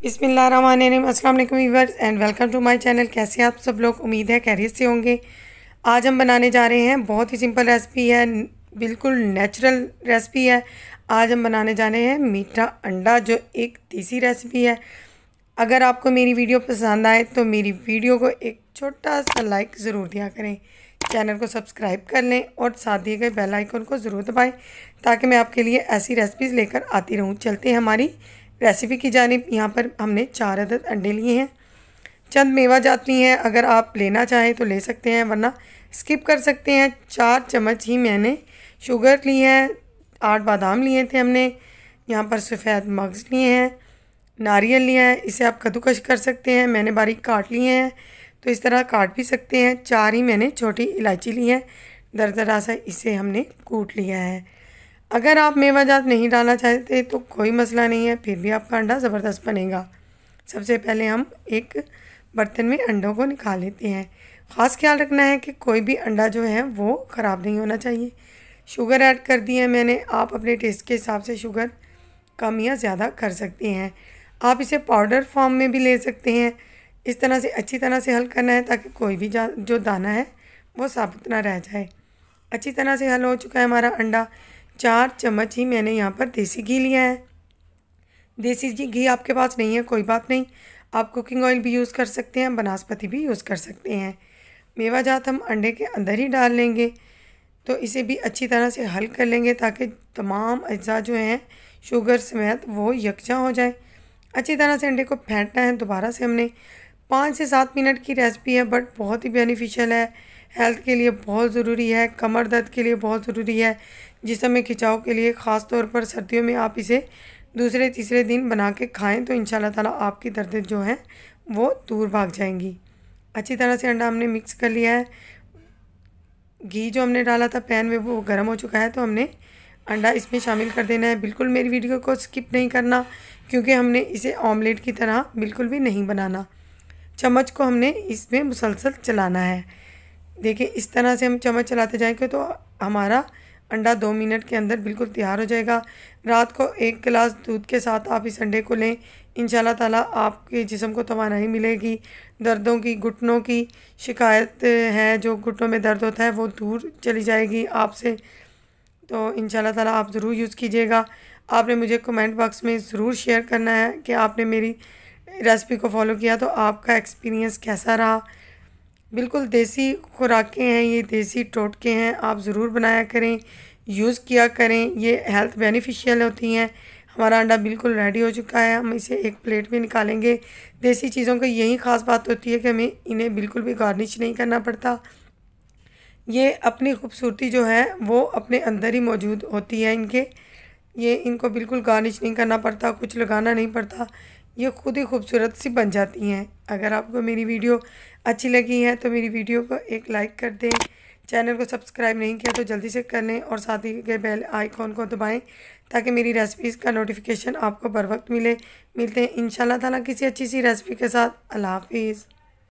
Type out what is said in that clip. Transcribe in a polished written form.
बिस्मिल्लाहिर्रहमानिर्रहीम। अस्सलाम वालेकुम viewers and welcome to my channel. कैसे हैं आप सब लोग? उम्मीद है खैरियत से होंगे। आज हम बनाने जा रहे हैं, बहुत ही सिंपल रेसिपी है, बिल्कुल नेचुरल रेसिपी है। आज हम बनाने जा रहे हैं मीठा अंडा, जो एक देसी रेसिपी है। अगर आपको मेरी वीडियो पसंद आए तो मेरी वीडियो को एक छोटा सा लाइक ज़रूर दिया करें, चैनल को सब्सक्राइब कर लें और साथ दिए गए बेल आइकन को ज़रूर दबाएं ताकि मैं आपके लिए ऐसी रेसिपीज़ लेकर आती रहूं। चलते हैं हमारी रेसिपी की जानिब। यहाँ पर हमने 4 अदद अंडे लिए हैं, चंद मेवा जात ली हैं, अगर आप लेना चाहें तो ले सकते हैं वरना स्किप कर सकते हैं। 4 चम्मच ही मैंने शुगर ली है, 8 बादाम लिए थे हमने। यहाँ पर सफ़ेद मगज़ लिए हैं, नारियल लिया है, इसे आप कद्दूकश कर सकते हैं। मैंने बारीक काट लिए हैं तो इस तरह काट भी सकते हैं। 4 ही मैंने छोटी इलायची ली है, दरदरा सा इसे हमने कूट लिया है। अगर आप मेवा जात नहीं डालना चाहते तो कोई मसला नहीं है, फिर भी आपका अंडा ज़बरदस्त बनेगा। सबसे पहले हम एक बर्तन में अंडों को निकाल लेते हैं। ख़ास ख्याल रखना है कि कोई भी अंडा जो है वो ख़राब नहीं होना चाहिए। शुगर ऐड कर दी है मैंने, आप अपने टेस्ट के हिसाब से शुगर कम या ज़्यादा कर सकते हैं। आप इसे पाउडर फॉर्म में भी ले सकते हैं। इस तरह से अच्छी तरह से हल करना है ताकि कोई भी जो दाना है वो साबुत ना रह जाए। अच्छी तरह से हल हो चुका है हमारा अंडा। 4 चम्मच ही मैंने यहाँ पर देसी घी लिया है। देसी घी आपके पास नहीं है कोई बात नहीं, आप कुकिंग ऑयल भी यूज़ कर सकते हैं, बनास्पति भी यूज़ कर सकते हैं। मेवा जात हम अंडे के अंदर ही डाल लेंगे, तो इसे भी अच्छी तरह से हल कर लेंगे ताकि तमाम अज्जा जो हैं शुगर समेत वो यकजा हो जाए। अच्छी तरह से अंडे को फेंटना है। दोबारा से हमने 5 से 7 मिनट की रेसिपी है, बट बहुत ही बेनिफिशियल है, हेल्थ के लिए बहुत ज़रूरी है, कमर दर्द के लिए बहुत ज़रूरी है, जिस्म में खिंचाव के लिए। ख़ास तौर पर सर्दियों में आप इसे दूसरे तीसरे दिन बना के खाएं तो इंशाल्लाह ताला आपकी दर्द जो है वो दूर भाग जाएंगी। अच्छी तरह से अंडा हमने मिक्स कर लिया है। घी जो हमने डाला था पैन में वो गर्म हो चुका है, तो हमने अंडा इसमें शामिल कर देना है। बिल्कुल मेरी वीडियो को स्किप नहीं करना, क्योंकि हमने इसे ऑमलेट की तरह बिल्कुल भी नहीं बनाना। चम्मच को हमने इसमें मुसलसल चलाना है। देखिए इस तरह से हम चम्मच चलाते जाएंगे तो हमारा अंडा 2 मिनट के अंदर बिल्कुल तैयार हो जाएगा। रात को 1 गिलास दूध के साथ आप इस अंडे को लें, इंशाल्लाह ताला आपके जिस्म को तवानाई मिलेगी। दर्दों की, घुटनों की शिकायत है, जो घुटनों में दर्द होता है वो दूर चली जाएगी आपसे। तो इंशाल्लाह ताला आप ज़रूर यूज़ कीजिएगा। आपने मुझे कमेंट बॉक्स में ज़रूर शेयर करना है कि आपने मेरी रेसिपी को फॉलो किया तो आपका एक्सपीरियंस कैसा रहा। बिल्कुल देसी खुराकें हैं ये, देसी टोटके हैं, आप ज़रूर बनाया करें, यूज़ किया करें, ये हेल्थ बेनिफिशियल होती हैं। हमारा अंडा बिल्कुल रेडी हो चुका है, हम इसे एक प्लेट में निकालेंगे। देसी चीज़ों की यही ख़ास बात होती है कि हमें इन्हें बिल्कुल भी गार्निश नहीं करना पड़ता। ये अपनी खूबसूरती जो है वो अपने अंदर ही मौजूद होती है इनके। ये इनको बिल्कुल गार्निश नहीं करना पड़ता, कुछ लगाना नहीं पड़ता, ये खुद ही खूबसूरत सी बन जाती हैं। अगर आपको मेरी वीडियो अच्छी लगी है तो मेरी वीडियो को एक लाइक कर दें, चैनल को सब्सक्राइब नहीं किया तो जल्दी से कर लें और साथ ही के बेल आइकॉन को दबाएं ताकि मेरी रेसिपीज़ का नोटिफिकेशन आपको बर वक्त मिले। मिलते हैं इंशाल्लाह ताला किसी अच्छी सी रेसिपी के साथ। अल्लाह हाफिज़।